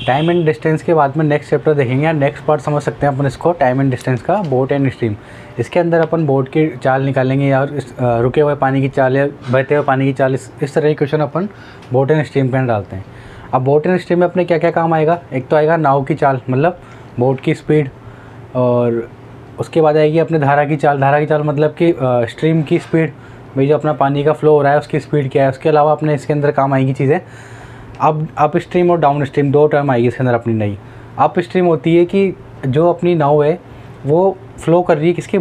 Time and distance के बाद में नेक्स्ट चैप्टर देखेंगे या नेक्स्ट पार्ट समझ सकते हैं अपन इसको, टाइम एंड डिस्टेंस का, बोट एंड स्ट्रीम। इसके अंदर अपन बोट की चाल निकालेंगे या रुके हुए पानी की चाल या बहते हुए पानी की चाल, इस तरह के question upon boat and stream के अंदर डालते हैं। अब बोट एंड स्ट्रीम में अपने क्या क्या काम आएगा, एक तो आएगा नाव की चाल, मतलब बोट की स्पीड, और उसके बाद आएगी अपने धारा की चाल। धारा की चाल मतलब कि स्ट्रीम की स्पीड, भाई जो अपना पानी का फ्लो हो रहा है उसकी स्पीड क्या है। उसके अलावा अपने इसके अंदर काम आएगी चीज़ें, अब अप स्ट्रीम और डाउन स्ट्रीम दो टर्म आएगी इसके अंदर अपनी नई। अप स्ट्रीम होती है कि जो अपनी नाव है वो फ्लो कर रही है किसके,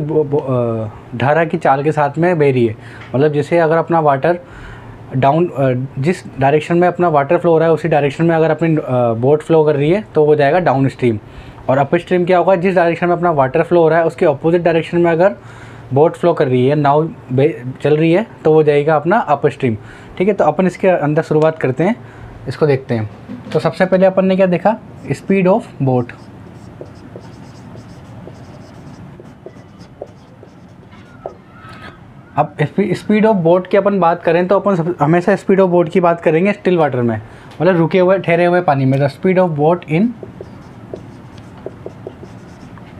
धारा की चाल के साथ में बह रही है। मतलब जैसे अगर अपना वाटर डाउन, जिस डायरेक्शन में अपना वाटर फ्लो हो रहा है उसी डायरेक्शन में अगर अपनी बोट फ्लो कर रही है तो वो जाएगा डाउन स्ट्रीम। और अप स्ट्रीम क्या होगा, जिस डायरेक्शन में अपना वाटर फ्लो हो रहा है उसके अपोजिट डायरेक्शन में अगर बोट फ्लो कर रही है, नाव चल रही है, तो वो जाएगा अपना अप स्ट्रीम। ठीक है, तो अपन इसके अंदर शुरुआत करते हैं, इसको देखते हैं। तो सबसे पहले अपन ने क्या देखा, स्पीड ऑफ बोट। अब स्पीड ऑफ बोट की अपन बात करें तो अपन हमेशा स्पीड ऑफ बोट की बात करेंगे स्टिल वाटर में, मतलब रुके हुए ठहरे हुए पानी में। The speed of boat in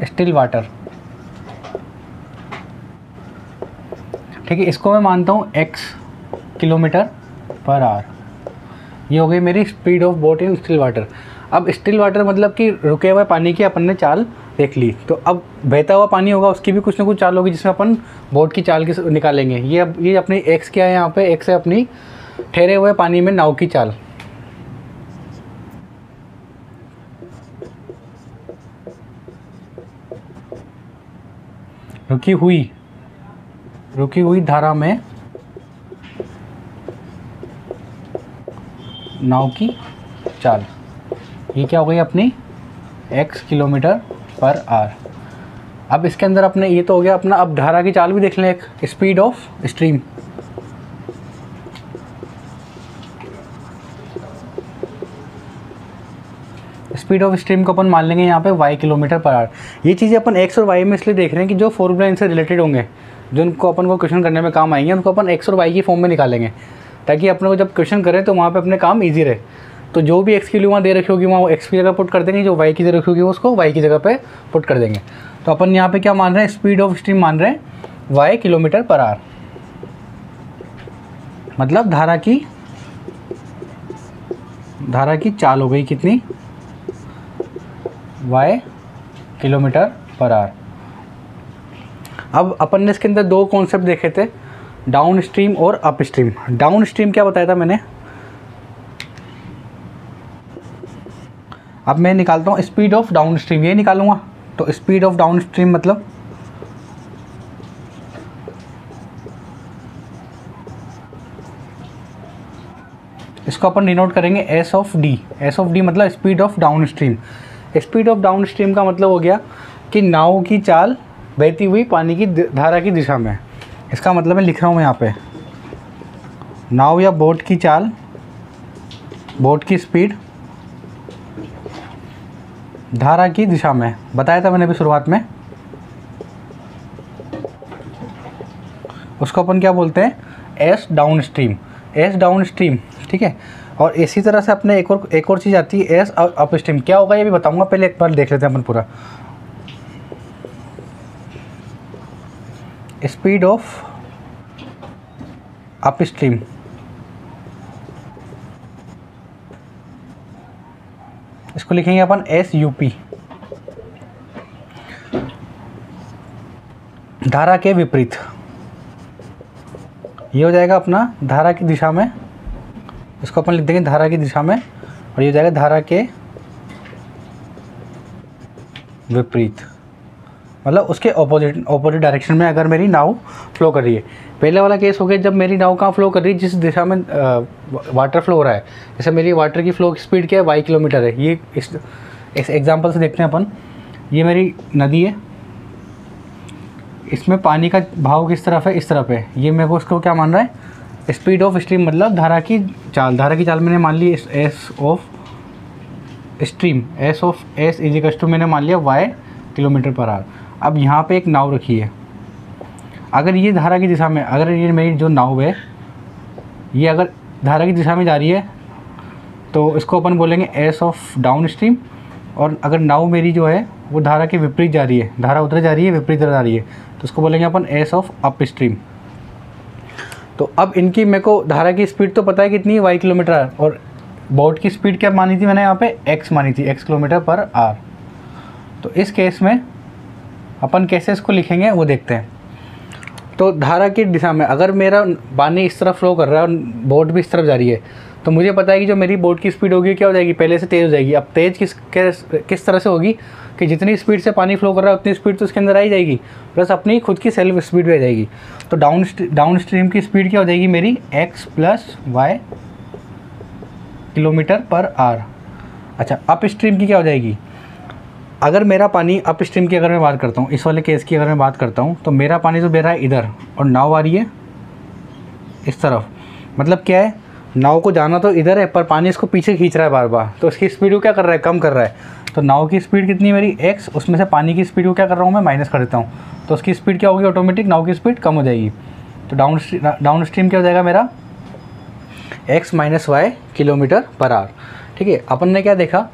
still water. ठीक है, इसको मैं मानता हूँ x किलोमीटर पर आवर। ये हो गई मेरी speed of boat in still water. अब स्टिल वाटर मतलब कि रुके हुए पानी की अपन ने चाल देख ली, तो अब बहता हुआ पानी होगा उसकी भी कुछ ना कुछ चाल होगी जिसमें अपन बोट की चाल की निकालेंगे। ये अपनी x क्या है, यहाँ पे x है अपनी ठहरे हुए पानी में नाव की चाल। रुकी हुई धारा में नाव की चाल, ये क्या हो गई अपनी x किलोमीटर पर आवर। अब इसके अंदर अपने ये तो हो गया अपना, अब धारा की चाल भी देख लें, एक speed of stream. Speed of stream को अपन मान लेंगे यहाँ पे y किलोमीटर पर आवर। ये चीज़ें अपन x और y में इसलिए देख रहे हैं कि जो फॉर्मूला इनसे रिलेटेड होंगे, जो उनको अपन को क्वेश्चन करने में काम आएंगे, उनको अपन x और y की फॉर्म में निकालेंगे, ताकि अपने को जब क्वेश्चन करें तो वहाँ पे अपने काम ईजी रहे। तो जो भी x की वैल्यू वहाँ दे रखी होगी वहाँ वो x की जगह पुट कर देंगे, जो y की जगह रखी होगी उसको y की जगह पे पुट कर देंगे। तो अपन यहाँ पे क्या मान रहे हैं, स्पीड ऑफ स्ट्रीम मान रहे हैं y किलोमीटर पर आवर, मतलब धारा की चाल हो गई कितनी, y किलोमीटर पर आवर। अब अपन ने इसके अंदर दो कॉन्सेप्ट देखे थे, डाउन स्ट्रीम और अप स्ट्रीम। डाउन स्ट्रीम क्या बताया था मैंने, अब मैं निकालता हूँ स्पीड ऑफ डाउन स्ट्रीम, ये निकालूंगा। तो स्पीड ऑफ डाउन स्ट्रीम मतलब इसको अपन डिनोट करेंगे S of D. S of D मतलब speed of downstream. Speed of downstream का मतलब हो गया कि नाव की चाल बहती हुई पानी की धारा की दिशा में। इसका मतलब मैं लिख रहा हूँ यहाँ पे, नाव या बोट की चाल, बोट की स्पीड धारा की दिशा में, बताया था मैंने अभी शुरुआत में। उसको अपन क्या बोलते हैं, S down stream. S down stream, ठीक है। और इसी तरह से अपने एक और चीज़ आती है एस अप स्ट्रीम। क्या होगा ये भी बताऊंगा, पहले एक बार देख लेते हैं अपन पूरा। स्पीड ऑफ अप स्ट्रीम, इसको लिखेंगे अपन एस यूपी। धारा के विपरीत, ये हो जाएगा अपना धारा की दिशा में, इसको अपन लिख देंगे धारा की दिशा में, और ये हो जाएगा धारा के विपरीत, मतलब उसके ऑपोजिट डायरेक्शन में अगर मेरी नाव फ्लो कर रही है। पहले वाला केस हो गया जब मेरी नाव कहाँ फ्लो कर रही है, जिस दिशा में वाटर फ्लो हो रहा है। जैसे मेरी वाटर की फ्लो की स्पीड क्या है, y किलोमीटर है। ये इस एग्जांपल से देखते हैं अपन, ये मेरी नदी है, इसमें पानी का भाव किस तरफ है, इस तरफ है। ये मेरे को उसको क्या मान रहा है, स्पीड ऑफ स्ट्रीम मतलब धारा की चाल। धारा की चाल मैंने मान ली S of stream, S of S is equals to मैंने मान लिया y किलोमीटर पर आवर। अब यहाँ पे एक नाव रखी है, अगर ये धारा की दिशा में, अगर ये मेरी जो नाव है ये अगर धारा की दिशा में जा रही है तो इसको अपन बोलेंगे एस ऑफ डाउन स्ट्रीम। और अगर नाव मेरी जो है वो धारा के विपरीत जा रही है, धारा उधर जा रही है, विपरीत जा रही है, तो उसको बोलेंगे अपन एस ऑफ अप स्ट्रीम। तो अब इनकी मेरे को धारा की स्पीड तो पता है कितनी है, y किलोमीटर आर, और बोट की स्पीड क्या मानी थी मैंने यहाँ पे, x मानी थी, x किलोमीटर पर आर। तो इस केस में अपन कैसे इसको लिखेंगे वो देखते हैं। तो धारा की दिशा में अगर मेरा पानी इस तरफ फ्लो कर रहा है और बोट भी इस तरफ जा रही है, तो मुझे पता है कि जो मेरी बोट की स्पीड होगी क्या हो जाएगी, पहले से तेज़ हो जाएगी। अब तेज़ किस तरह से होगी कि जितनी स्पीड से पानी फ्लो कर रहा है उतनी स्पीड तो उसके अंदर आ ही जाएगी, प्लस अपनी खुद की सेल्फ स्पीड भी आ जाएगी। तो डाउन स्ट्रीम की स्पीड क्या हो जाएगी मेरी, x प्लस वाई किलोमीटर पर आर। अच्छा, अप स्ट्रीम की क्या हो जाएगी, अगर मेरा पानी अप स्ट्रीम की अगर मैं बात करता हूँ, इस वाले केस की अगर मैं बात करता हूँ, तो मेरा पानी तो बह रहा है इधर और नाव आ रही है इस तरफ। मतलब क्या है, नाव को जाना तो इधर है पर पानी इसको पीछे खींच रहा है बार बार, तो इसकी स्पीड को क्या कर रहा है, कम कर रहा है। तो नाव की स्पीड कितनी मेरी x, उसमें से पानी की स्पीड को क्या कर रहा हूँ मैं, माइनस कर देता हूँ, तो उसकी स्पीड क्या होगी, ऑटोमेटिक नाव की स्पीड कम हो जाएगी। तो डाउन स्ट्रीम क्या हो जाएगा मेरा, x माइनस वाई किलोमीटर पर आर। ठीक है, अपन ने क्या देखा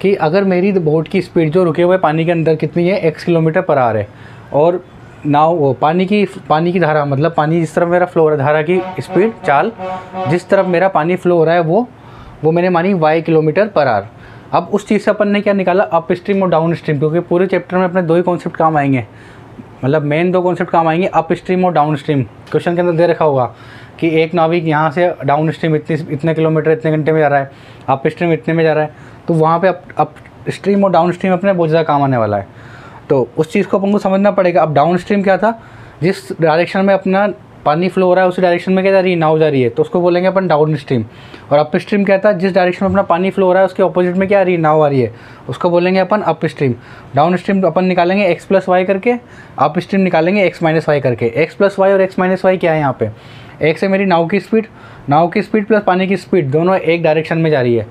कि अगर मेरी बोट की स्पीड जो रुके हुए पानी के अंदर कितनी है, x किलोमीटर पर आर है, और नाव पानी की धारा, मतलब पानी जिस तरफ मेरा फ्लो हो रहा है, धारा की स्पीड चाल जिस तरफ मेरा पानी फ्लो हो रहा है वो मैंने मानी y किलोमीटर पर आर। अब उस चीज़ से अपन ने क्या निकाला, अप स्ट्रीम और डाउन स्ट्रीम, क्योंकि पूरे चैप्टर में अपने दो ही कॉन्सेप्ट काम आएंगे, मतलब मेन दो कॉन्सेप्ट काम आएंगे, अप स्ट्रीम और डाउन स्ट्रीम। क्वेश्चन के अंदर दे रखा होगा कि एक नाविक यहाँ से डाउन स्ट्रीम इतने किलोमीटर इतने घंटे में जा रहा है, अप स्ट्रीम इतने में जा रहा है, तो वहाँ पे अप स्ट्रीम और डाउन स्ट्रीम अपने बहुत ज़्यादा काम आने वाला है। तो उस चीज़ को अपन को समझना पड़ेगा। अब डाउन स्ट्रीम क्या था, जिस डायरेक्शन में अपना पानी फ्लो हो रहा है उसी डायरेक्शन में क्या जा रही है, नाव जा रही है, तो उसको बोलेंगे अपन डाउन स्ट्रीम। और अप स्ट्रीम क्या था, जिस डायरेक्शन में अपना पानी फ्लो हो रहा है उसके ऑपोजिट में क्या आ रही है, नाव आ रही है, उसको बोलेंगे अपन अप स्ट्रीम। डाउन स्ट्रीम अपन निकालेंगे x प्लस वाई करके, अप स्ट्रीम निकालेंगे x माइनस वाई करके। x प्लस वाई और x माइनस वाई क्या है यहाँ पे, x है मेरी नाव की स्पीड प्लस पानी की स्पीड, दोनों एक डायरेक्शन में जा रही है,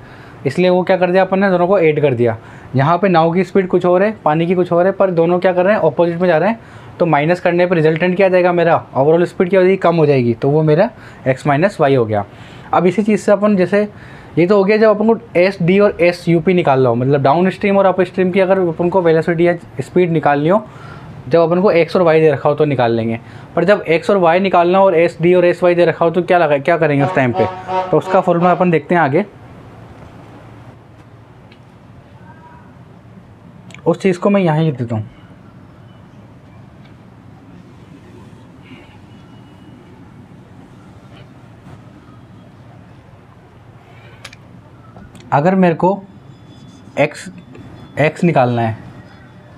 इसलिए वो क्या कर दिया अपन ने, दोनों को ऐड कर दिया। यहाँ पे नाव की स्पीड कुछ और है, पानी की कुछ और है, पर दोनों क्या कर रहे हैं, ऑपोजिट में जा रहे हैं, तो माइनस करने पर रिजल्टेंट क्या आ जाएगा मेरा, ओवरऑल स्पीड क्या हो जाएगी, कम हो जाएगी, तो वो मेरा x माइनस वाई हो गया। अब इसी चीज़ से अपन जैसे ये तो हो गया जब अपन को एस डी और एस यू पी निकालना हो, मतलब डाउन स्ट्रीम और अप स्ट्रीम की अगर अपन को वेलोसिटी या स्पीड निकालनी हो, जब अपन को x और y दे रखा हो तो निकाल लेंगे। पर जब x और y निकालना हो और एस डी और एस वाई दे रखा हो तो क्या करेंगे उस टाइम पे, तो उसका फॉर्मूला अपन देखते हैं आगे। उस चीज़ को मैं यहाँ ही लिख देता हूँ। अगर मेरे को x निकालना है,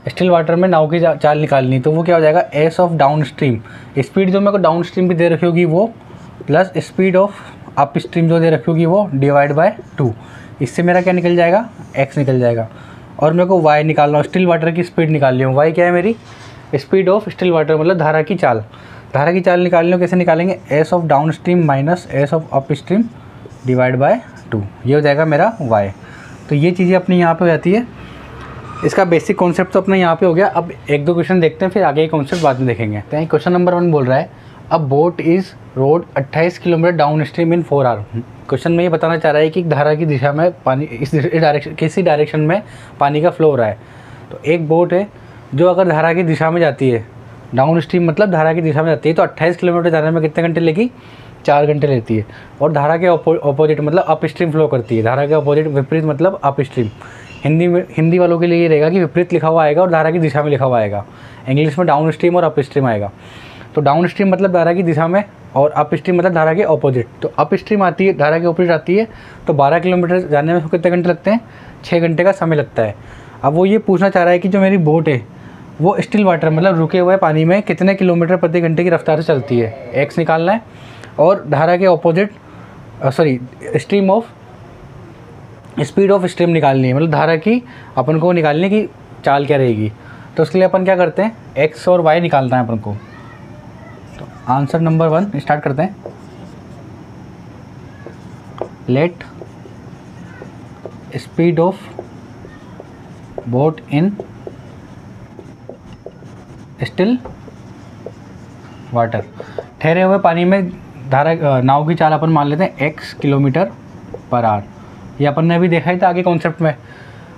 स्टिल वाटर में नाव की चाल निकालनी, तो वो क्या हो जाएगा, S of downstream, speed जो मेरे को डाउन स्ट्रीम की दे रखी होगी वो, plus speed of up stream जो दे रखी होगी वो, डिवाइड बाय 2। इससे मेरा क्या निकल जाएगा, x निकल जाएगा। और मेरे को y निकालना हो, स्टिल वाटर की स्पीड निकालनी हो, y क्या है मेरी, स्पीड ऑफ स्टिल वाटर, मतलब धारा की चाल निकालनी हो, कैसे निकालेंगे, S of down stream minus S of up stream divide by 2, ये हो जाएगा मेरा y। तो ये चीज़ें अपनी यहाँ पे हो जाती है। इसका बेसिक कॉन्सेप्ट तो अपना यहाँ पे हो गया। अब एक दो क्वेश्चन देखते हैं, फिर आगे कॉन्सेप्ट बाद में देखेंगे। तो क्वेश्चन नंबर 1 बोल रहा है, अब boat is rowed 28 kilometre downstream in 4 hour. Question में ये बताना चाह रहा है कि धारा की दिशा में पानी किसी डायरेक्शन में पानी का फ्लो हो रहा है। तो एक बोट है जो अगर धारा की दिशा में जाती है, डाउन स्ट्रीम मतलब धारा की दिशा में जाती है, तो 28 किलोमीटर जाने में कितने घंटे लेगी, 4 घंटे लेती है। और धारा के ऑपोजिट मतलब अप स्ट्रीम फ्लो करती है, धारा के ऑपोजिट विपरीत मतलब अप स्ट्रीम। हिंदी वालों के लिए ये रहेगा कि विपरीत लिखा हुआ आएगा और धारा की दिशा में लिखा हुआ आएगा। इंग्लिश में डाउन स्ट्रीम और अप स्ट्रीम आएगा। तो डाउन स्ट्रीम मतलब धारा की दिशा में और अप स्ट्रीम मतलब धारा के ऑपोजिट। तो अप स्ट्रीम आती है, धारा के ऑपोजिट आती है, तो 12 किलोमीटर जाने में कितने घंटे लगते हैं, 6 घंटे का समय लगता है। अब वो ये पूछना चाह रहा है कि जो मेरी बोट है वो स्टिल वाटर मतलब रुके हुए पानी में कितने किलोमीटर प्रति घंटे की रफ्तार से चलती है, एक्स निकालना है। और धारा के opposite stream of speed of stream निकालनी है, मतलब धारा की अपन को निकालने की चाल क्या रहेगी। तो उसके लिए अपन क्या करते हैं, एक्स और वाई निकालना है अपन को। तो आंसर नंबर 1 स्टार्ट करते हैं। Let speed of boat in still water, ठहरे हुए पानी में धारा नाव की चाल अपन मान लेते हैं x किलोमीटर पर आवर। ये अपन ने अभी देखा ही था आगे कॉन्सेप्ट में।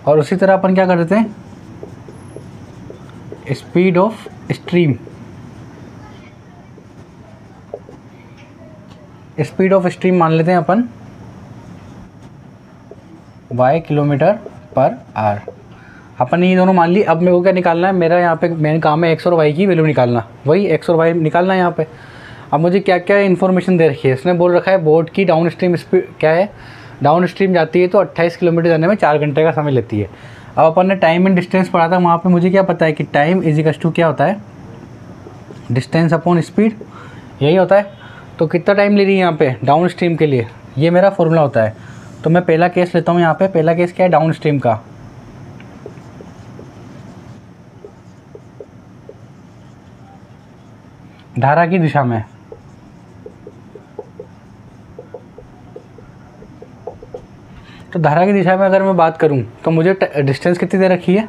और उसी तरह अपन क्या कर देते हैं, speed of stream, speed of stream मान लेते हैं अपन y किलोमीटर पर आर। अपन ने ये दोनों मान ली। अब मेरे को क्या निकालना है, मेरा यहाँ पे मेन काम है x और y की वैल्यू निकालना, वही x और y निकालना है यहाँ पे। अब मुझे क्या क्या इन्फॉर्मेशन दे रखी है, इसने बोल रखा है बोट की डाउन स्ट्रीम स्पीड क्या है, डाउन स्ट्रीम जाती है तो 28 किलोमीटर जाने में 4 घंटे का समय लेती है। अब अपन ने टाइम एंड डिस्टेंस पढ़ा था, वहाँ पे मुझे क्या पता है कि टाइम इज इक्वल टू क्या होता है, डिस्टेंस अपॉन स्पीड, यही होता है। तो कितना टाइम ले रही है यहाँ पे डाउन स्ट्रीम के लिए, ये मेरा फॉर्मूला होता है। तो मैं पहला केस लेता हूँ यहाँ पे, पहला केस क्या है, डाउन स्ट्रीम का। धारा की दिशा में, तो धारा की दिशा में अगर मैं बात करूं तो मुझे डिस्टेंस कितनी दे रखी है,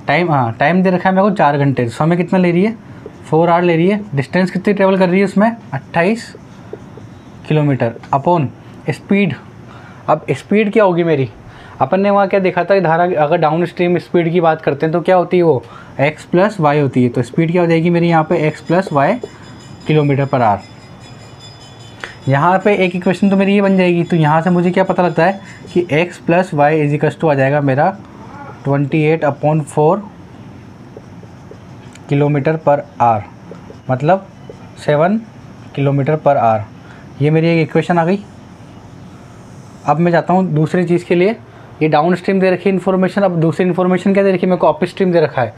टाइम, हाँ टाइम दे रखा है मेरे को 4 घंटे। समय कितना ले रही है, 4 आवर ले रही है। डिस्टेंस कितनी ट्रेवल कर रही है उसमें, 28 किलोमीटर अपॉन स्पीड। अब स्पीड क्या होगी मेरी, अपन ने वहाँ क्या देखा था, धारा अगर डाउन स्ट्रीम स्पीड की बात करते हैं तो क्या होती है वो x प्लस वाई होती है। तो स्पीड क्या हो जाएगी मेरी यहाँ पे x plus y kilometre per hour. यहाँ पे एक इक्वेशन तो मेरी ये बन जाएगी। तो यहाँ से मुझे क्या पता लगता है कि x plus Y is equal to आ जाएगा मेरा 28/4 किलोमीटर पर आवर, मतलब 7 किलोमीटर पर आवर। ये मेरी एक इक्वेशन आ गई। अब मैं जाता हूँ दूसरी चीज़ के लिए। ये डाउन स्ट्रीम दे रखी है इन्फॉर्मेशन। अब दूसरी इन्फॉर्मेशन क्या दे रखी है, मेरे को अप स्ट्रीम दे रखा है।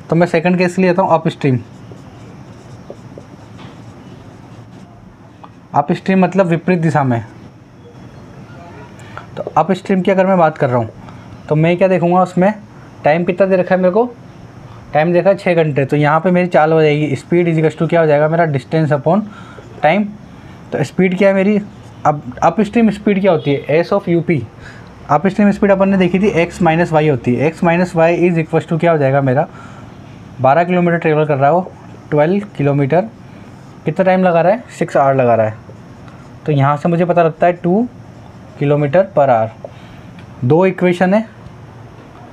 तो मैं सेकंड केस के लिए आता हूँ अप स्ट्रीम। अप स्ट्रीम मतलब विपरीत दिशा में। तो अप स्ट्रीम की अगर मैं बात कर रहा हूँ तो मैं क्या देखूँगा, उसमें टाइम कितना दे रखा है मेरे को, टाइम देखा है 6 घंटे। तो यहाँ पे मेरी चाल हो जाएगी, स्पीड इज इक्वल टू क्या हो जाएगा मेरा, डिस्टेंस अपॉन टाइम। तो स्पीड क्या है मेरी, अब अप स्ट्रीम स्पीड क्या होती है, S of UP. Upstream speed अपन ने देखी थी x माइनस वाई होती है। x minus Y is equal to क्या हो जाएगा मेरा, 12 किलोमीटर ट्रेवल कर रहा है वो, 12 किलोमीटर कितना टाइम लगा रहा है, 6 आवर लगा रहा है। तो यहाँ से मुझे पता लगता है 2 किलोमीटर पर आवर। 2 इक्वेशन है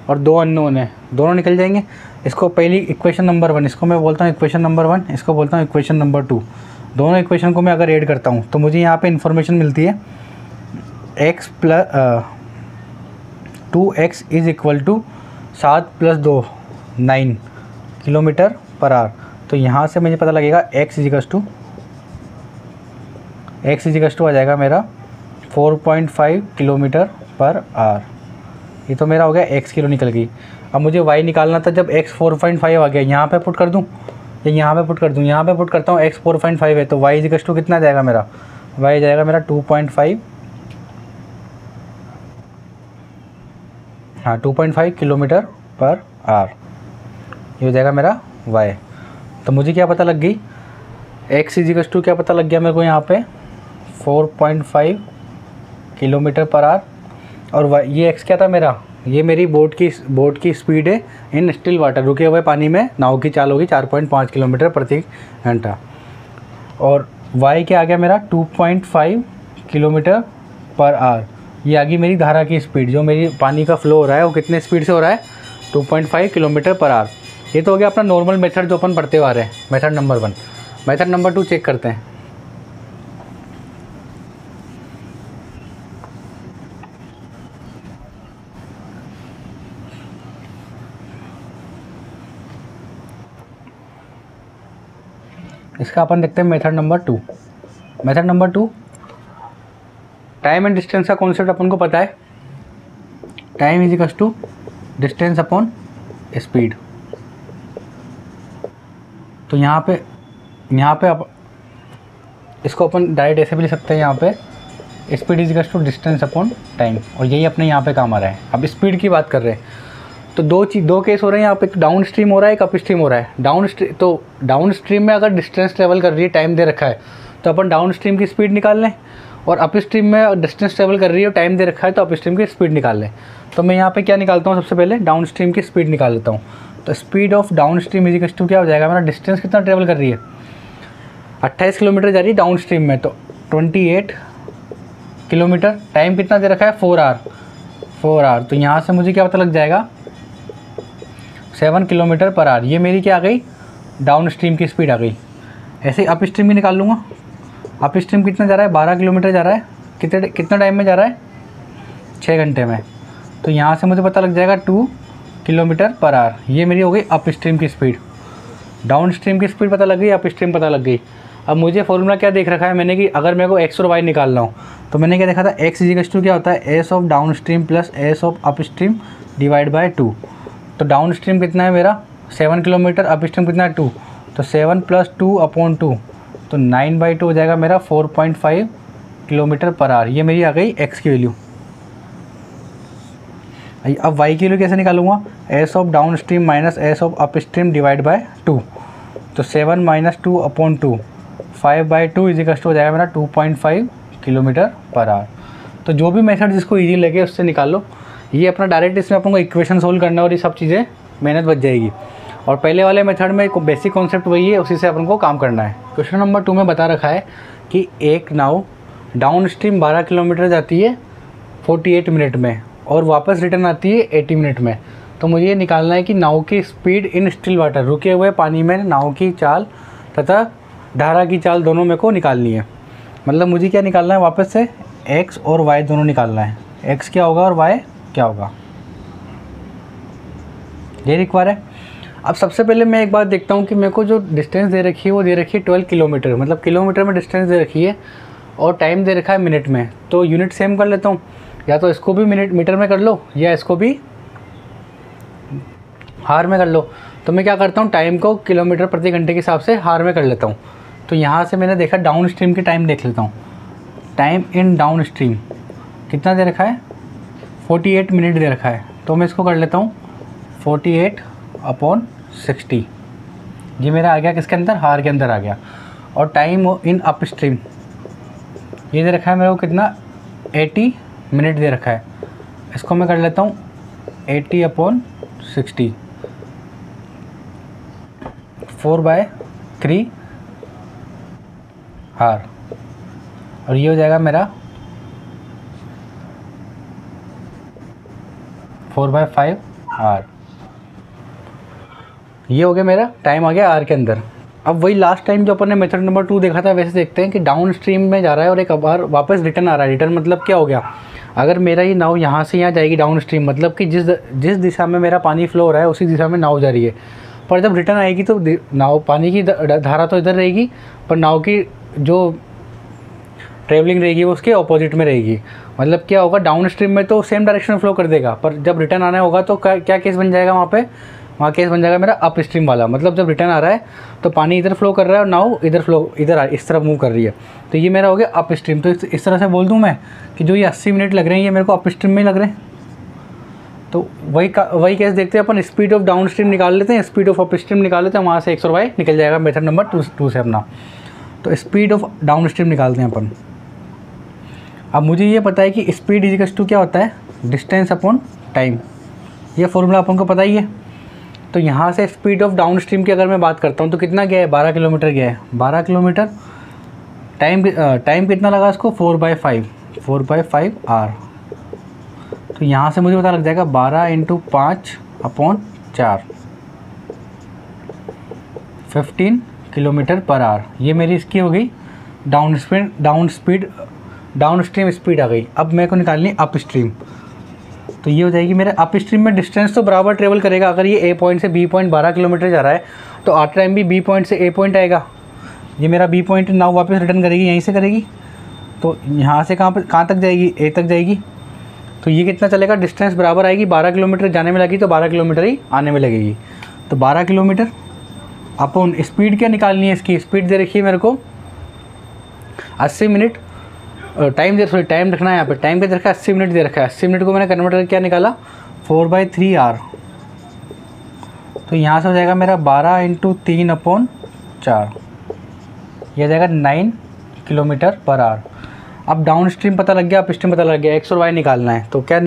और 2 अननोन है, दोनों निकल जाएंगे। इसको पहली इक्वेशन नंबर 1, इसको मैं बोलता हूँ इक्वेशन नंबर 1, इसको बोलता हूँ इक्वेशन नंबर 2। दोनों इक्वेशन को मैं अगर ऐड करता हूँ तो मुझे यहाँ पे इन्फॉर्मेशन मिलती है x प्लस 2x is equal to 7 + 2 9 kilometre per hour. तो यहाँ से मुझे पता लगेगा x इज इक्वल टू आ जाएगा मेरा 4.5 किलोमीटर पर आवर। ये तो मेरा हो गया x किलो निकल गई। अब मुझे y निकालना था, जब x 4.5 आ गया, यहाँ पे पुट कर दूँ या यहाँ पे पुट कर दूँ, यहाँ पे पुट करता हूँ, x 4.5 है तो y इज इक्वल टू कितना जाएगा मेरा, y जाएगा मेरा 2.5, हाँ 2.5 किलोमीटर पर आवर। ये हो जाएगा मेरा y। तो मुझे क्या पता लग गई, x इज इक्वल टू क्या पता लग गया मेरे को यहाँ पे 4.5 किलोमीटर पर आवर। और ये x क्या था मेरा, ये मेरी बोट की स्पीड है इन स्टिल वाटर, रुके हुए पानी में नाव की चाल होगी 4.5 किलोमीटर प्रति घंटा। और y क्या आ गया मेरा 2.5 किलोमीटर पर आवर। ये आ गई मेरी धारा की स्पीड, जो मेरी पानी का फ्लो हो रहा है वो कितने स्पीड से हो रहा है, 2.5 किलोमीटर पर आवर। ये तो हो गया अपना नॉर्मल मेथड जो अपन पढ़ते आ रहे हैं, method number 1। Method number 2 check करते हैं। इसका अपन देखते हैं method number 2। Method number 2, time and distance का कॉन्सेप्ट अपन को पता है, time is equal to distance upon speed. तो यहाँ पे इसको अपन डायरेक्ट ऐसे भी लिख सकते हैं, यहाँ पे speed is equal to distance upon time, और यही अपने यहाँ पे काम आ रहा है। अब स्पीड की बात कर रहे हैं तो दो केस हो रहे हैं यहाँ पे, एक डाउन स्ट्रीम हो रहा है, एक अप स्ट्रीम हो रहा है। डाउन स्ट्रीम में अगर डिस्टेंस ट्रेवल कर रही है, टाइम दे रखा है, तो अपन डाउन स्ट्रीम की स्पीड निकाल लें। और अप स्ट्रीम में डिस्टेंस ट्रेवल कर रही है और टाइम दे रखा है, तो अप स्ट्रीम की स्पीड निकाल लें। तो मैं यहाँ पे क्या निकालता हूँ, सबसे पहले डाउन स्ट्रीम की स्पीड निकाल लेता हूँ। तो speed of downstream is equal to क्या हो जाएगा मेरा, डिस्टेंस कितना ट्रेवल कर रही है, 28 किलोमीटर जा रही है डाउन स्ट्रीम में, तो 28 किलोमीटर, टाइम कितना दे रखा है 4 आवर, 4 आवर। तो यहाँ से मुझे क्या पता लग जाएगा 7 किलोमीटर पर आवर। ये मेरी क्या आ गई, डाउन स्ट्रीम की स्पीड आ गई। ऐसे ही अप स्ट्रीम भी निकाल लूँगा। अप स्ट्रीम कितना जा रहा है, 12 किलोमीटर जा रहा है। कितना टाइम में जा रहा है, 6 घंटे में। तो यहाँ से मुझे पता लग जाएगा 2 किलोमीटर पर आवर। ये मेरी हो गई अप स्ट्रीम की स्पीड। डाउन स्ट्रीम की स्पीड पता लग गई, अप स्ट्रीम पता लग गई। अब मुझे फॉर्मूला क्या देख रखा है मैंने कि अगर मेरे को एक्स और वाई निकालना हो तो मैंने क्या देखा था, एक्स इजिकल्स टू क्या होता है, S of down stream plus S of up stream divide by 2। तो डाउन स्ट्रीम कितना है मेरा 7 किलोमीटर, अप स्ट्रीम कितना है 2, तो 7 + 2/2 तो 9/2 हो जाएगा मेरा 4.5 किलोमीटर पर आवर। ये मेरी आ गई एक्स की वैल्यू। अब वाई की वैल्यू कैसे निकालूंगा, S of down stream minus S of up stream divide by 2। तो 7 - 2/2 5/2 इजिकल्स टू हो जाएगा मेरा 2.5 किलोमीटर पर आवर। तो जो भी मेथड जिसको ईजी लगे उससे निकाल लो। ये अपना डायरेक्ट इसमें अपन को इक्वेशन सोल्व करना है और ये सब चीज़ें मेहनत बच जाएगी। और पहले वाले मेथड में बेसिक कॉन्सेप्ट वही है, उसी से अपन को काम करना है। क्वेश्चन नंबर 2 में बता रखा है कि एक नाव डाउन स्ट्रीम 12 किलोमीटर जाती है 48 मिनट में और वापस रिटर्न आती है 80 मिनट में। तो मुझे ये निकालना है कि नाव की स्पीड इन स्टिल वाटर, रुके हुए पानी में नाव की चाल तथा धारा की चाल दोनों मेरे को निकालनी है। मतलब मुझे क्या निकालना है वापस से, एक्स और वाई दोनों निकालना है। एक्स क्या होगा और वाई क्या होगा, ये रिक्वायर है। अब सबसे पहले मैं एक बात देखता हूँ कि मेरे को जो डिस्टेंस दे रखी है वो दे रखी है 12 किलोमीटर, मतलब किलोमीटर में डिस्टेंस दे रखी है और टाइम दे रखा है मिनट में। तो यूनिट सेम कर लेता हूँ, या तो इसको भी मीटर में कर लो या इसको भी हार में कर लो। तो मैं क्या करता हूँ, टाइम को किलोमीटर प्रति घंटे के हिसाब से हार में कर लेता हूँ। तो यहाँ से मैंने देखा डाउन स्ट्रीम की टाइम देख लेता हूँ। टाइम इन डाउन स्ट्रीम कितना दे रखा है, 48 मिनट दे रखा है। तो मैं इसको कर लेता हूँ 48/60। ये मेरा आ गया किसके अंदर, हार के अंदर आ गया। और टाइम इन अप स्ट्रीम ये दे रखा है मेरे को कितना, 80 मिनट दे रखा है। इसको मैं कर लेता हूँ 80/60, 4/3 हार। और ये हो जाएगा मेरा 4/5 हार। ये हो गया मेरा टाइम आ गया आर के अंदर। अब वही लास्ट टाइम जो अपन ने मेथड नंबर 2 देखा था वैसे देखते हैं कि डाउन स्ट्रीम में जा रहा है और एक बार वापस रिटर्न आ रहा है। रिटर्न मतलब क्या हो गया, अगर मेरा ये नाव यहाँ से यहाँ जाएगी डाउन स्ट्रीम, मतलब कि जिस दिशा में मेरा पानी फ्लो हो रहा है उसी दिशा में नाव जा रही है। पर जब रिटर्न आएगी तो नाव पानी की धारा तो इधर रहेगी, पर नाव की जो ट्रेवलिंग रहेगी वो उसके ऑपोजिट में रहेगी। मतलब क्या होगा, डाउन स्ट्रीम में तो सेम डायरेक्शन में फ्लो कर देगा, पर जब रिटर्न आना होगा तो क्या केस बन जाएगा वहाँ केस बन जाएगा मेरा अप स्ट्रीम वाला। मतलब जब रिटर्न आ रहा है तो पानी इधर फ्लो कर रहा है और नाव इधर इस तरफ मूव कर रही है। तो ये मेरा हो गया अप स्ट्रीम। तो इस तरह से बोल दूँ मैं कि जो ये 80 मिनट लग रहे हैं ये मेरे को अप स्ट्रीम में ही लग रहे हैं। तो वही केस देखते हैं अपन, स्पीड ऑफ डाउन स्ट्रीम निकाल लेते हैं, स्पीड ऑफ अप स्ट्रीम निकाल लेते हैं, वहाँ से एक्स और वाई निकल जाएगा मेथड नंबर 2 से अपना। तो स्पीड ऑफ डाउन स्ट्रीम निकालते हैं अपन। अब मुझे ये पता है कि स्पीड इजिकल्स टू क्या होता है, डिस्टेंस अपॉन टाइम। ये फॉर्मूला अपन को पता ही है। तो यहाँ से स्पीड ऑफ डाउन स्ट्रीम की अगर मैं बात करता हूँ तो कितना गया है, 12 किलोमीटर गया है। 12 किलोमीटर टाइम कितना लगा इसको, 4/5 आर। तो यहाँ से मुझे पता लग जाएगा 12 × 5/4 15 किलोमीटर पर आवर। ये मेरी इसकी हो गई डाउन स्ट्रीम स्पीड आ गई। अब मेरे को निकालनी अप स्ट्रीम। तो ये हो जाएगी मेरे अप स्ट्रीम में डिस्टेंस तो बराबर ट्रेवल करेगा। अगर ये ए पॉइंट से बी पॉइंट 12 किलोमीटर जा रहा है तो आठ टाइम भी बी पॉइंट से ए पॉइंट आएगा। ये मेरा बी पॉइंट नाव वापस रिटर्न करेगी, यहीं से करेगी। तो यहाँ से कहाँ तक जाएगी, ए तक जाएगी। तो ये कितना चलेगा, डिस्टेंस बराबर आएगी। 12 किलोमीटर जाने में लगी तो 12 किलोमीटर ही आने में लगेगी। तो 12 किलोमीटर अपन स्पीड क्या निकालनी है, इसकी स्पीड दे रखी है मेरे को 80 मिनट। टाइम रखना है यहाँ पे, टाइम क्या दे रखा है, 80 मिनट दे रखा है। 80 मिनट को मैंने कन्वर्ट करके क्या निकाला, 4/3 आर। तो यहाँ से हो जाएगा मेरा 12 × 3/4, यह जाएगा 9 किलोमीटर पर आवर। अब डाउन स्ट्रीम पता लग गया, अप स्ट्रीम पता लग गया, एक्स और वाई निकालना है। तो क्या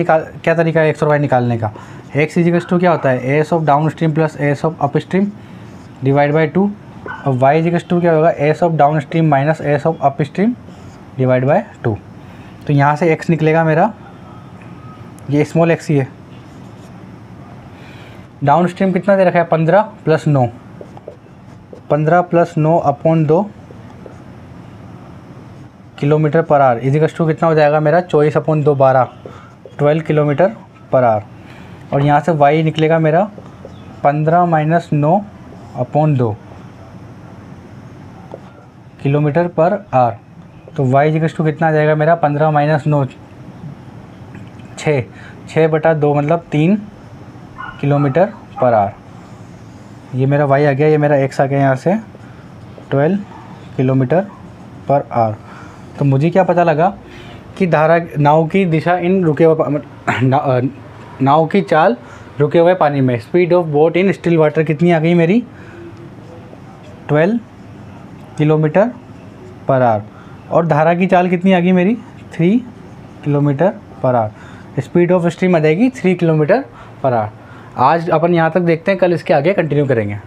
तरीका है एक्स और वाई निकालने का। एक्स इजिकल्स टू क्या होता है, S of down stream plus S of up stream divide by 2। और वाई इजिकल्स टू क्या होगा, S of down stream minus S of up stream divide by 2। तो यहाँ से x निकलेगा मेरा, ये स्मॉल x ही है। डाउन स्ट्रीम कितना दे रखा है 15 + 9, 15 + 9 upon 2 kilometre per hour equals to कितना हो जाएगा मेरा 24/2 12 किलोमीटर पर आवर। और यहाँ से y निकलेगा मेरा 15 - 9 अपॉन 2 किलोमीटर पर आवर। तो y इजिकल्स टू कितना आ जाएगा मेरा 15 - 9 6/2 मतलब 3 किलोमीटर पर आवर। ये मेरा y आ गया, ये मेरा x आ गया यहाँ से 12 किलोमीटर पर आवर। तो मुझे क्या पता लगा कि नाव की दिशा इन रुके हुए नाव की चाल रुके हुए पानी में, speed of boat in still water कितनी आ गई मेरी 12 किलोमीटर पर आवर। और धारा की चाल कितनी आ गई मेरी 3 kilometre per hour. Speed of stream आ जाएगी 3 किलोमीटर पर आवर। आज अपन यहाँ तक देखते हैं, कल इसके आगे कंटिन्यू करेंगे।